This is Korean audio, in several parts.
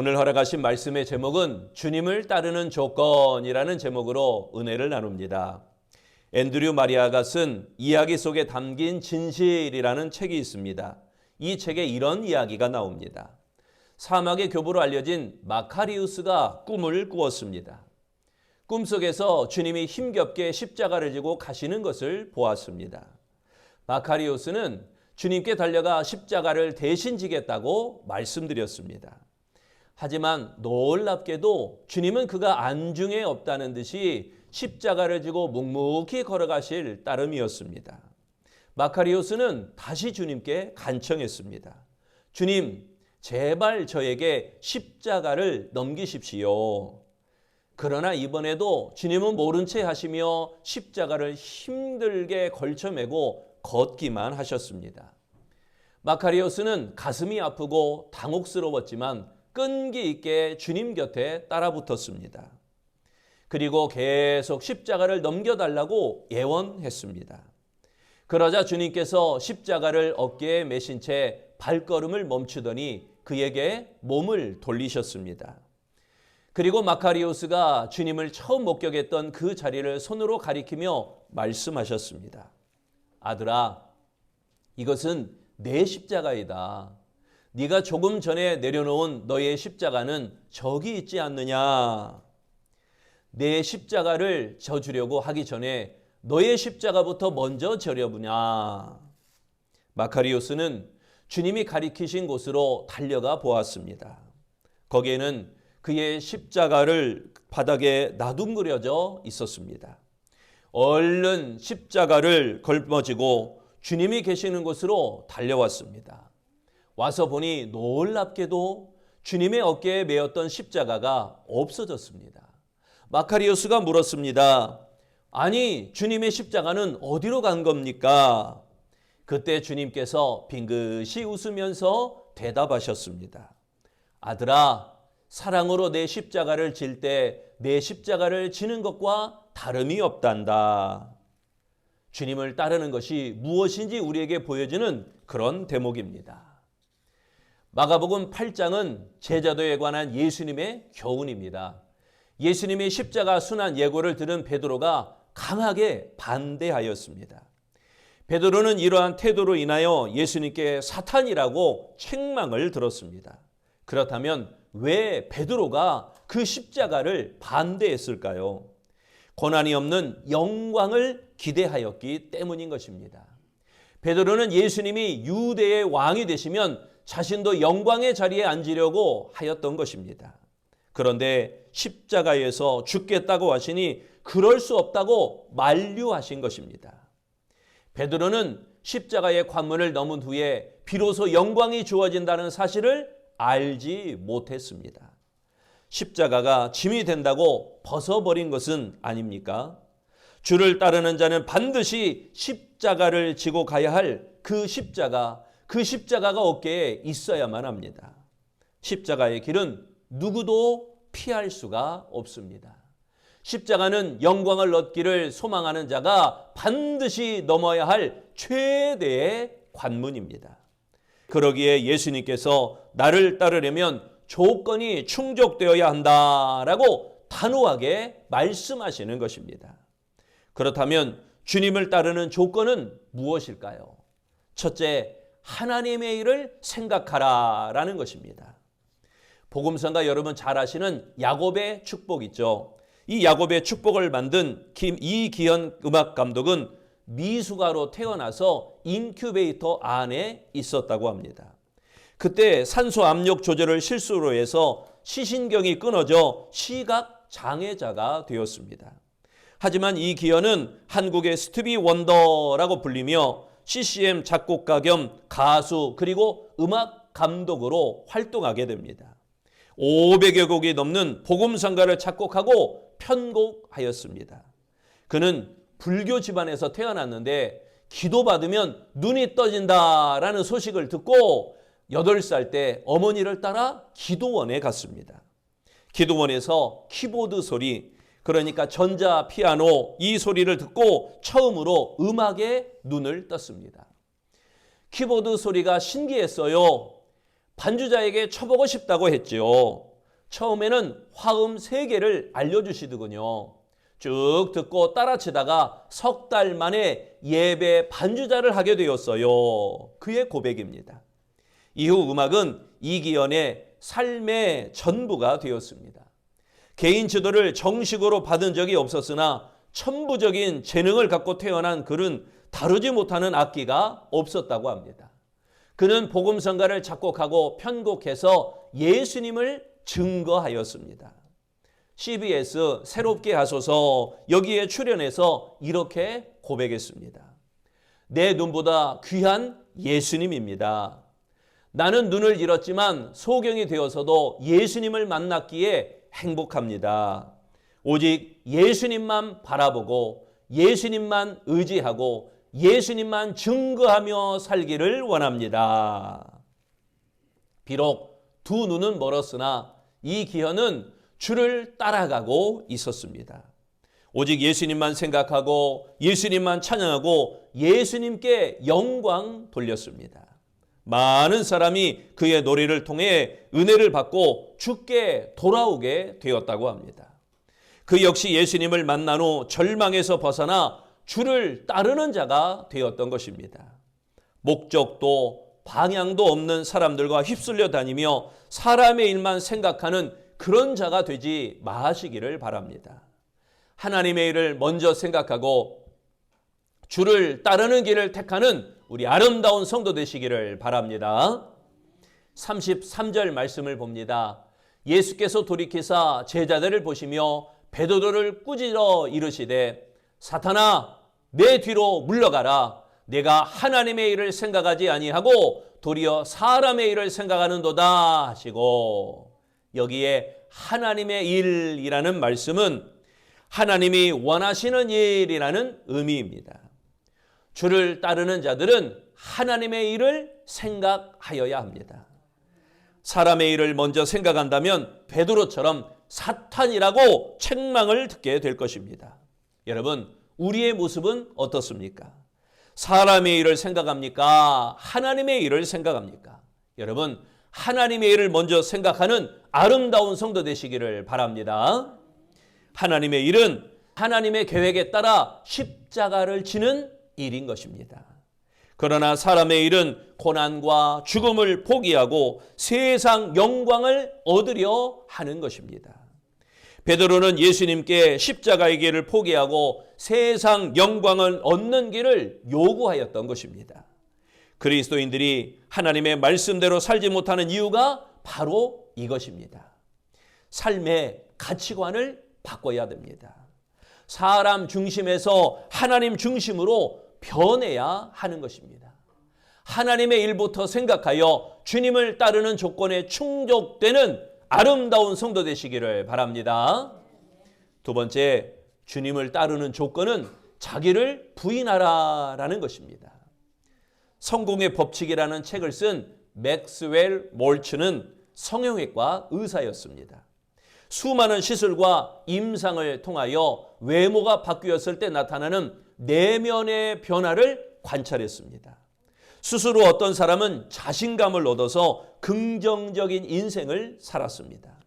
오늘 허락하신 말씀의 제목은 주님을 따르는 조건이라는 제목으로 은혜를 나눕니다. 앤드류 마리아가 쓴 이야기 속에 담긴 진실이라는 책이 있습니다. 이 책에 이런 이야기가 나옵니다. 사막의 교부로 알려진 마카리우스가 꿈을 꾸었습니다. 꿈속에서 주님이 힘겹게 십자가를 지고 가시는 것을 보았습니다. 마카리우스는 주님께 달려가 십자가를 대신 지겠다고 말씀드렸습니다. 하지만 놀랍게도 주님은 그가 안중에 없다는 듯이 십자가를 지고 묵묵히 걸어가실 따름이었습니다. 마카리우스는 다시 주님께 간청했습니다. 주님, 제발 저에게 십자가를 넘기십시오. 그러나 이번에도 주님은 모른 채 하시며 십자가를 힘들게 걸쳐매고 걷기만 하셨습니다. 마카리우스는 가슴이 아프고 당혹스러웠지만 끈기 있게 주님 곁에 따라붙었습니다. 그리고 계속 십자가를 넘겨달라고 예원했습니다. 그러자 주님께서 십자가를 어깨에 메신 채 발걸음을 멈추더니 그에게 몸을 돌리셨습니다. 그리고 마카리우스가 주님을 처음 목격했던 그 자리를 손으로 가리키며 말씀하셨습니다. 아들아, 이것은 내 십자가이다. 네가 조금 전에 내려놓은 너의 십자가는 저기 있지 않느냐. 내 십자가를 져주려고 하기 전에 너의 십자가부터 먼저 져려보냐. 마카리우스는 주님이 가리키신 곳으로 달려가 보았습니다. 거기에는 그의 십자가를 바닥에 나둥그려져 있었습니다. 얼른 십자가를 걸머지고 주님이 계시는 곳으로 달려왔습니다. 와서 보니 놀랍게도 주님의 어깨에 메었던 십자가가 없어졌습니다. 마카리우스가 물었습니다. 아니, 주님의 십자가는 어디로 간 겁니까? 그때 주님께서 빙긋이 웃으면서 대답하셨습니다. 아들아, 사랑으로 내 십자가를 질 때 내 십자가를 지는 것과 다름이 없단다. 주님을 따르는 것이 무엇인지 우리에게 보여주는 그런 대목입니다. 마가복음 8장은 제자도에 관한 예수님의 교훈입니다. 예수님의 십자가 순환 예고를 들은 베드로가 강하게 반대하였습니다. 베드로는 이러한 태도로 인하여 예수님께 사탄이라고 책망을 들었습니다. 그렇다면 왜 베드로가 그 십자가를 반대했을까요? 고난이 없는 영광을 기대하였기 때문인 것입니다. 베드로는 예수님이 유대의 왕이 되시면 자신도 영광의 자리에 앉으려고 하였던 것입니다. 그런데 십자가에서 죽겠다고 하시니 그럴 수 없다고 만류하신 것입니다. 베드로는 십자가의 관문을 넘은 후에 비로소 영광이 주어진다는 사실을 알지 못했습니다. 십자가가 짐이 된다고 벗어버린 것은 아닙니까? 주를 따르는 자는 반드시 십자가를 지고 가야 할 그 십자가가 어깨에 있어야만 합니다. 십자가의 길은 누구도 피할 수가 없습니다. 십자가는 영광을 얻기를 소망하는 자가 반드시 넘어야 할 최대의 관문입니다. 그러기에 예수님께서 나를 따르려면 조건이 충족되어야 한다라고 단호하게 말씀하시는 것입니다. 그렇다면 주님을 따르는 조건은 무엇일까요? 첫째, 하나님의 일을 생각하라라는 것입니다. 복음성가 여러분 잘 아시는 야곱의 축복 있죠. 이 야곱의 축복을 만든 이기현 음악 감독은 미숙아로 태어나서 인큐베이터 안에 있었다고 합니다. 그때 산소 압력 조절을 실수로 해서 시신경이 끊어져 시각 장애자가 되었습니다. 하지만 이기현은 한국의 스티비 원더라고 불리며 CCM 작곡가 겸 가수 그리고 음악 감독으로 활동하게 됩니다. 500여 곡이 넘는 복음성가를 작곡하고 편곡하였습니다. 그는 불교 집안에서 태어났는데 기도받으면 눈이 떠진다라는 소식을 듣고 8살 때 어머니를 따라 기도원에 갔습니다. 기도원에서 키보드 소리, 그러니까 전자 피아노 이 소리를 듣고 처음으로 음악에 눈을 떴습니다. 키보드 소리가 신기했어요. 반주자에게 쳐보고 싶다고 했지요. 처음에는 화음 3개를 알려주시더군요. 쭉 듣고 따라치다가 석 달 만에 예배 반주자를 하게 되었어요. 그의 고백입니다. 이후 음악은 이기현의 삶의 전부가 되었습니다. 개인 지도를 정식으로 받은 적이 없었으나 천부적인 재능을 갖고 태어난 그는 다루지 못하는 악기가 없었다고 합니다. 그는 복음성가를 작곡하고 편곡해서 예수님을 증거하였습니다. CBS 새롭게 하소서 여기에 출연해서 이렇게 고백했습니다. 내 눈보다 귀한 예수님입니다. 나는 눈을 잃었지만 소경이 되어서도 예수님을 만났기에 행복합니다. 오직 예수님만 바라보고 예수님만 의지하고 예수님만 증거하며 살기를 원합니다. 비록 두 눈은 멀었으나 이 기현은 주를 따라가고 있었습니다. 오직 예수님만 생각하고 예수님만 찬양하고 예수님께 영광 돌렸습니다. 많은 사람이 그의 노래를 통해 은혜를 받고 주께 돌아오게 되었다고 합니다. 그 역시 예수님을 만난 후 절망에서 벗어나 주를 따르는 자가 되었던 것입니다. 목적도 방향도 없는 사람들과 휩쓸려 다니며 사람의 일만 생각하는 그런 자가 되지 마시기를 바랍니다. 하나님의 일을 먼저 생각하고 주를 따르는 길을 택하는 우리 아름다운 성도 되시기를 바랍니다. 33절 말씀을 봅니다. 예수께서 돌이키사 제자들을 보시며 베드로를 꾸짖어 이르시되 사탄아 내 뒤로 물러가라. 내가 하나님의 일을 생각하지 아니하고 도리어 사람의 일을 생각하는도다 하시고, 여기에 하나님의 일이라는 말씀은 하나님이 원하시는 일이라는 의미입니다. 주를 따르는 자들은 하나님의 일을 생각하여야 합니다. 사람의 일을 먼저 생각한다면 베드로처럼 사탄이라고 책망을 듣게 될 것입니다. 여러분, 우리의 모습은 어떻습니까? 사람의 일을 생각합니까? 하나님의 일을 생각합니까? 여러분, 하나님의 일을 먼저 생각하는 아름다운 성도 되시기를 바랍니다. 하나님의 일은 하나님의 계획에 따라 십자가를 지는 일인 것입니다. 그러나 사람의 일은 고난과 죽음을 포기하고 세상 영광을 얻으려 하는 것입니다. 베드로는 예수님께 십자가의 길을 포기하고 세상 영광을 얻는 길을 요구하였던 것입니다. 그리스도인들이 하나님의 말씀대로 살지 못하는 이유가 바로 이것입니다. 삶의 가치관을 바꿔야 됩니다. 사람 중심에서 하나님 중심으로 변해야 하는 것입니다. 하나님의 일부터 생각하여 주님을 따르는 조건에 충족되는 아름다운 성도 되시기를 바랍니다. 두 번째, 주님을 따르는 조건은 자기를 부인하라라는 것입니다. 성공의 법칙이라는 책을 쓴 맥스웰 몰츠는 성형외과 의사였습니다. 수많은 시술과 임상을 통하여 외모가 바뀌었을 때 나타나는 내면의 변화를 관찰했습니다. 스스로 어떤 사람은 자신감을 얻어서 긍정적인 인생을 살았습니다.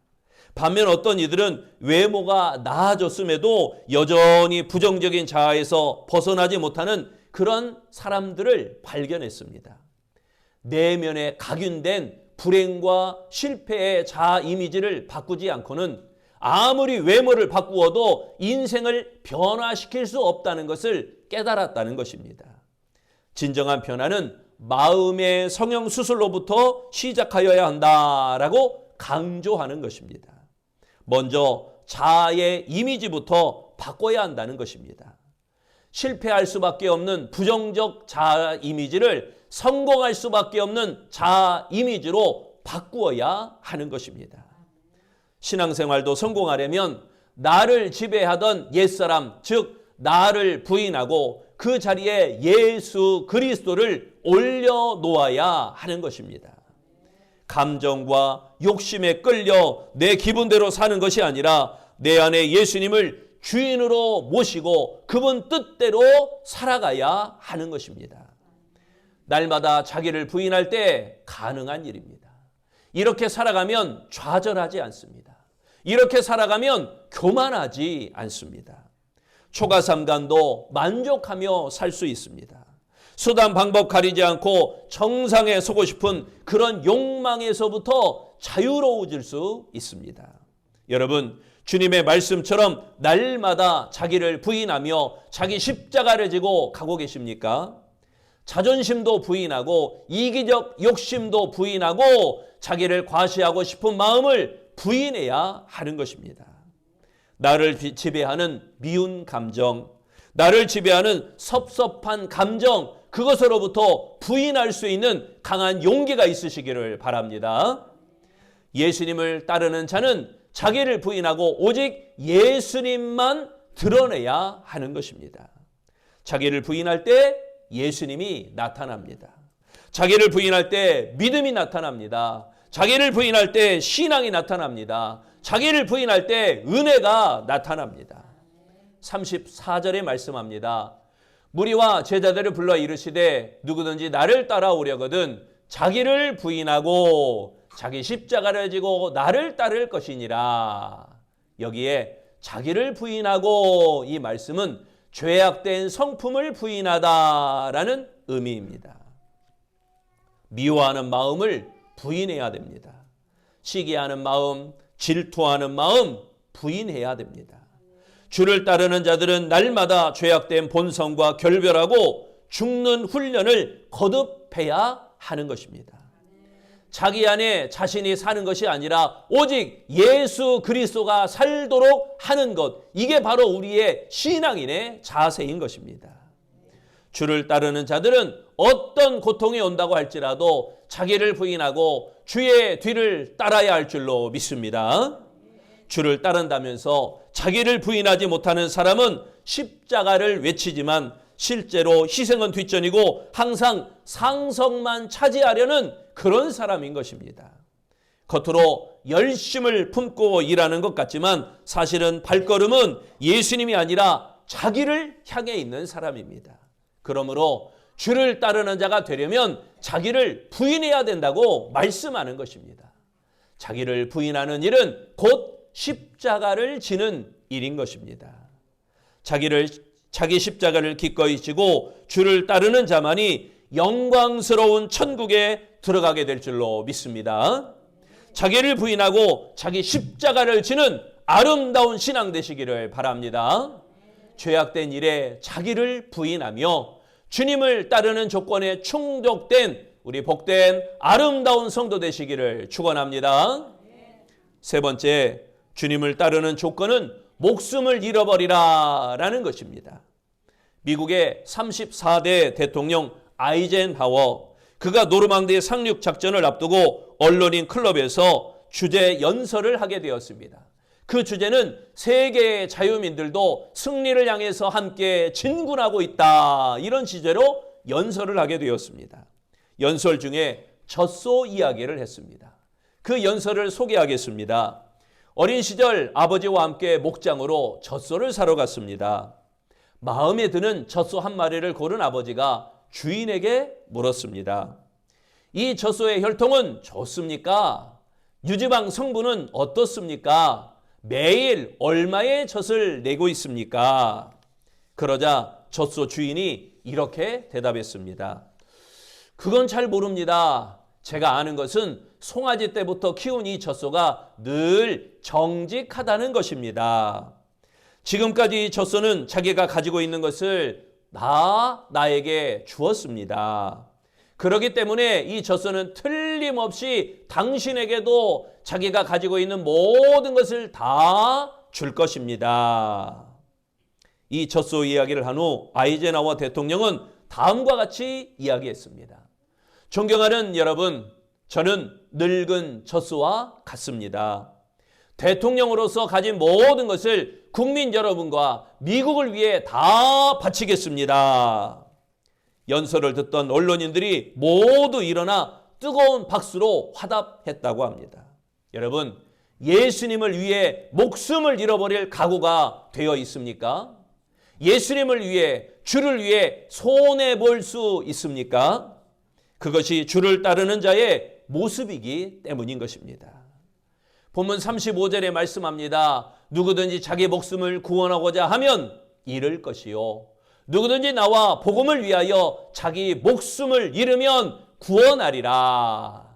반면 어떤 이들은 외모가 나아졌음에도 여전히 부정적인 자아에서 벗어나지 못하는 그런 사람들을 발견했습니다. 내면에 각인된 불행과 실패의 자아 이미지를 바꾸지 않고는 아무리 외모를 바꾸어도 인생을 변화시킬 수 없다는 것을 깨달았다는 것입니다. 진정한 변화는 마음의 성형수술로부터 시작하여야 한다라고 강조하는 것입니다. 먼저 자아의 이미지부터 바꿔야 한다는 것입니다. 실패할 수밖에 없는 부정적 자아 이미지를 성공할 수밖에 없는 자아 이미지로 바꾸어야 하는 것입니다. 신앙생활도 성공하려면 나를 지배하던 옛사람, 즉 나를 부인하고 그 자리에 예수 그리스도를 올려놓아야 하는 것입니다. 감정과 욕심에 끌려 내 기분대로 사는 것이 아니라 내 안에 예수님을 주인으로 모시고 그분 뜻대로 살아가야 하는 것입니다. 날마다 자기를 부인할 때 가능한 일입니다. 이렇게 살아가면 좌절하지 않습니다. 이렇게 살아가면 교만하지 않습니다. 초가삼간도 만족하며 살 수 있습니다. 수단 방법 가리지 않고 정상에 서고 싶은 그런 욕망에서부터 자유로워질 수 있습니다. 여러분, 주님의 말씀처럼 날마다 자기를 부인하며 자기 십자가를 지고 가고 계십니까? 자존심도 부인하고 이기적 욕심도 부인하고 자기를 과시하고 싶은 마음을 부인해야 하는 것입니다. 나를 지배하는 미운 감정, 나를 지배하는 섭섭한 감정, 그것으로부터 부인할 수 있는 강한 용기가 있으시기를 바랍니다. 예수님을 따르는 자는 자기를 부인하고 오직 예수님만 드러내야 하는 것입니다. 자기를 부인할 때 예수님이 나타납니다. 자기를 부인할 때 믿음이 나타납니다. 자기를 부인할 때 신앙이 나타납니다. 자기를 부인할 때 은혜가 나타납니다. 34절에 말씀합니다. 무리와 제자들을 불러 이르시되 누구든지 나를 따라오려거든 자기를 부인하고 자기 십자가를 지고 나를 따를 것이니라. 여기에 자기를 부인하고 이 말씀은 죄악된 성품을 부인하다라는 의미입니다. 미워하는 마음을 부인해야 됩니다. 시기하는 마음, 질투하는 마음 부인해야 됩니다. 주를 따르는 자들은 날마다 죄악된 본성과 결별하고 죽는 훈련을 거듭해야 하는 것입니다. 자기 안에 자신이 사는 것이 아니라 오직 예수 그리스도가 살도록 하는 것, 이게 바로 우리의 신앙인의 자세인 것입니다. 주를 따르는 자들은 어떤 고통이 온다고 할지라도 자기를 부인하고 주의 뒤를 따라야 할 줄로 믿습니다. 주를 따른다면서 자기를 부인하지 못하는 사람은 십자가를 외치지만 실제로 희생은 뒷전이고 항상 상성만 차지하려는 그런 사람인 것입니다. 겉으로 열심을 품고 일하는 것 같지만 사실은 발걸음은 예수님이 아니라 자기를 향해 있는 사람입니다. 그러므로 주를 따르는 자가 되려면 자기를 부인해야 된다고 말씀하는 것입니다. 자기를 부인하는 일은 곧 십자가를 지는 일인 것입니다. 자기 십자가를 기꺼이 지고 주를 따르는 자만이 영광스러운 천국에 들어가게 될 줄로 믿습니다. 자기를 부인하고 자기 십자가를 지는 아름다운 신앙 되시기를 바랍니다. 죄악된 일에 자기를 부인하며 주님을 따르는 조건에 충족된 우리 복된 아름다운 성도 되시기를 축원합니다. 세 번째, 주님을 따르는 조건은 목숨을 잃어버리라 라는 것입니다. 미국의 34대 대통령 아이젠하워, 그가 노르망디 상륙 작전을 앞두고 언론인 클럽에서 주제 연설을 하게 되었습니다. 그 주제는 세계의 자유민들도 승리를 향해서 함께 진군하고 있다, 이런 주제로 연설을 하게 되었습니다. 연설 중에 젖소 이야기를 했습니다. 그 연설을 소개하겠습니다. 어린 시절 아버지와 함께 목장으로 젖소를 사러 갔습니다. 마음에 드는 젖소 한 마리를 고른 아버지가 주인에게 물었습니다. 이 젖소의 혈통은 좋습니까? 유지방 성분은 어떻습니까? 매일 얼마의 젖을 내고 있습니까? 그러자 젖소 주인이 이렇게 대답했습니다. 그건 잘 모릅니다. 제가 아는 것은 송아지 때부터 키운 이 젖소가 늘 정직하다는 것입니다. 지금까지 이 젖소는 자기가 가지고 있는 것을 다 나에게 주었습니다. 그렇기 때문에 이 젖소는 틀림없이 당신에게도 자기가 가지고 있는 모든 것을 다 줄 것입니다. 이 젖소 이야기를 한 후 아이젠하워 대통령은 다음과 같이 이야기했습니다. 존경하는 여러분, 저는 늙은 젖소와 같습니다. 대통령으로서 가진 모든 것을 국민 여러분과 미국을 위해 다 바치겠습니다. 연설을 듣던 언론인들이 모두 일어나 뜨거운 박수로 화답했다고 합니다. 여러분, 예수님을 위해 목숨을 잃어버릴 각오가 되어 있습니까? 예수님을 위해, 주를 위해 손해볼 수 있습니까? 그것이 주를 따르는 자의 모습이기 때문인 것입니다. 본문 35절에 말씀합니다. 누구든지 자기 목숨을 구원하고자 하면 잃을 것이요, 누구든지 나와 복음을 위하여 자기 목숨을 잃으면 구원하리라.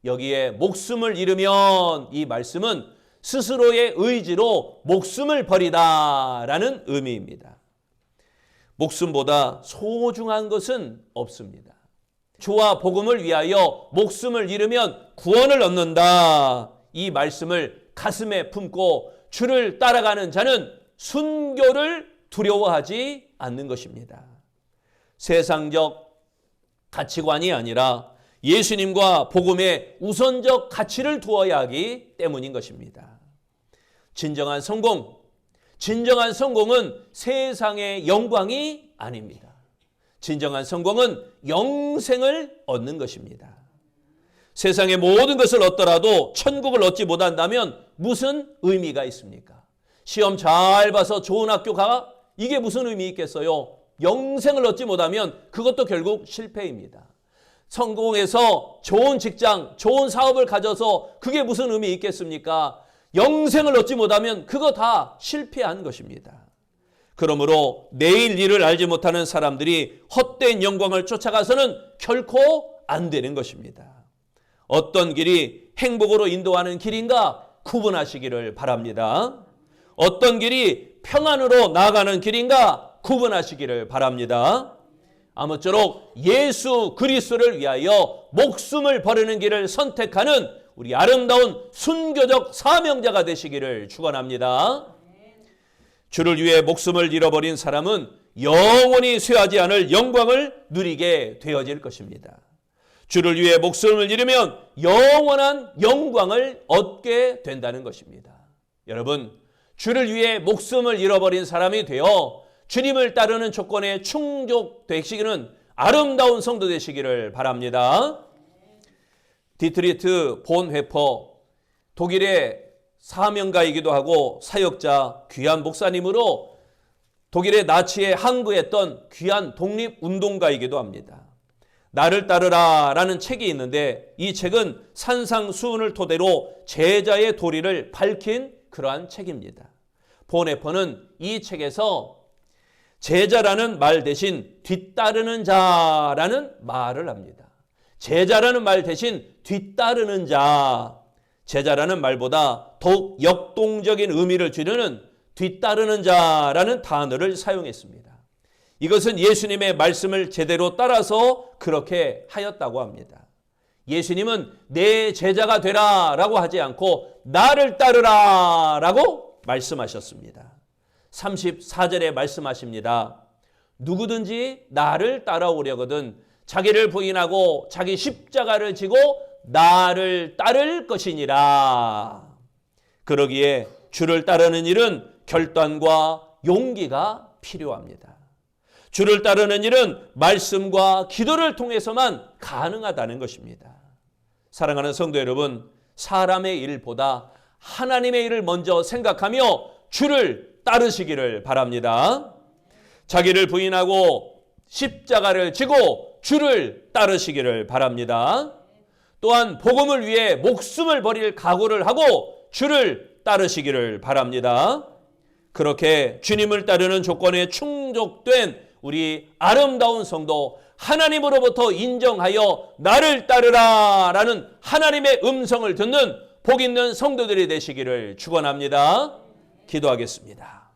여기에 목숨을 잃으면, 이 말씀은 스스로의 의지로 목숨을 버리다라는 의미입니다. 목숨보다 소중한 것은 없습니다. 주와 복음을 위하여 목숨을 잃으면 구원을 얻는다. 이 말씀을 가슴에 품고 주를 따라가는 자는 순교를 두려워하지 않는 것입니다. 세상적 가치관이 아니라 예수님과 복음의 우선적 가치를 두어야 하기 때문인 것입니다. 진정한 성공은 세상의 영광이 아닙니다. 진정한 성공은 영생을 얻는 것입니다. 세상의 모든 것을 얻더라도 천국을 얻지 못한다면 무슨 의미가 있습니까? 시험 잘 봐서 좋은 학교 가, 이게 무슨 의미 있겠어요? 영생을 얻지 못하면 그것도 결국 실패입니다. 성공해서 좋은 직장, 좋은 사업을 가져서 그게 무슨 의미 있겠습니까? 영생을 얻지 못하면 그거 다 실패한 것입니다. 그러므로 내일 일을 알지 못하는 사람들이 헛된 영광을 쫓아가서는 결코 안 되는 것입니다. 어떤 길이 행복으로 인도하는 길인가 구분하시기를 바랍니다. 어떤 길이 평안으로 나아가는 길인가 구분하시기를 바랍니다. 아무쪼록 예수 그리스도를 위하여 목숨을 버리는 길을 선택하는 우리 아름다운 순교적 사명자가 되시기를 축원합니다. 주를 위해 목숨을 잃어버린 사람은 영원히 쇠하지 않을 영광을 누리게 되어질 것입니다. 주를 위해 목숨을 잃으면 영원한 영광을 얻게 된다는 것입니다. 여러분, 주를 위해 목숨을 잃어버린 사람이 되어 주님을 따르는 조건에 충족되시기는 아름다운 성도 되시기를 바랍니다. 디트리트 본 회퍼, 독일의 사명가이기도 하고 사역자, 귀한 목사님으로 독일의 나치에 항거했던 귀한 독립운동가이기도 합니다. 나를 따르라 라는 책이 있는데, 이 책은 산상수훈을 토대로 제자의 도리를 밝힌 그러한 책입니다. 보네퍼는 이 책에서 제자라는 말 대신 뒤따르는 자라는 말을 합니다. 제자라는 말 대신 뒤따르는 자, 제자라는 말보다 더욱 역동적인 의미를 주려는 뒤따르는 자라는 단어를 사용했습니다. 이것은 예수님의 말씀을 제대로 따라서 그렇게 하였다고 합니다. 예수님은 내 제자가 되라 라고 하지 않고 나를 따르라 라고 말씀하셨습니다. 34절에 말씀하십니다. 누구든지 나를 따라오려거든 자기를 부인하고 자기 십자가를 지고 나를 따를 것이니라. 그러기에 주를 따르는 일은 결단과 용기가 필요합니다. 주를 따르는 일은 말씀과 기도를 통해서만 가능하다는 것입니다. 사랑하는 성도 여러분, 사람의 일보다 하나님의 일을 먼저 생각하며 주를 따르시기를 바랍니다. 자기를 부인하고 십자가를 지고 주를 따르시기를 바랍니다. 또한 복음을 위해 목숨을 버릴 각오를 하고 주를 따르시기를 바랍니다. 그렇게 주님을 따르는 조건에 충족된 우리 아름다운 성도, 하나님으로부터 인정하여 나를 따르라 라는 하나님의 음성을 듣는 복 있는 성도들이 되시기를 축원합니다. 기도하겠습니다.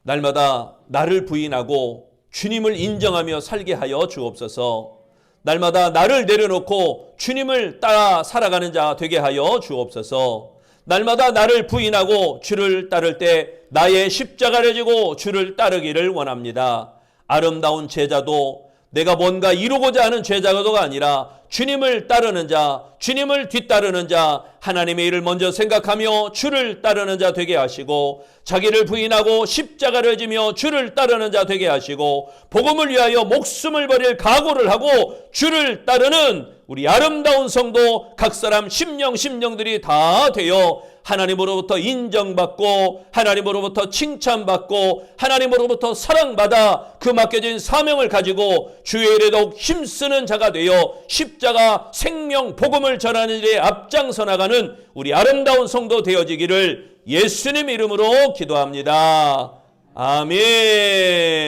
날마다 나를 부인하고 주님을 인정하며 살게 하여 주옵소서. 날마다 나를 내려놓고 주님을 따라 살아가는 자 되게 하여 주옵소서. 날마다 나를 부인하고 주를 따를 때 나의 십자가를 지고 주를 따르기를 원합니다. 아름다운 제자도 내가 뭔가 이루고자 하는 제자가 아니라 주님을 따르는 자, 주님을 뒤따르는 자, 하나님의 일을 먼저 생각하며 주를 따르는 자 되게 하시고, 자기를 부인하고 십자가를 지며 주를 따르는 자 되게 하시고, 복음을 위하여 목숨을 버릴 각오를 하고 주를 따르는 우리 아름다운 성도 각 사람 심령들이 다 되어 하나님으로부터 인정받고 하나님으로부터 칭찬받고 하나님으로부터 사랑받아 그 맡겨진 사명을 가지고 주의 일에 더욱 힘쓰는 자가 되어 십자가 생명 복음을 전하는 일에 앞장서 나가는 우리 아름다운 성도 되어지기를 예수님 이름으로 기도합니다. 아멘.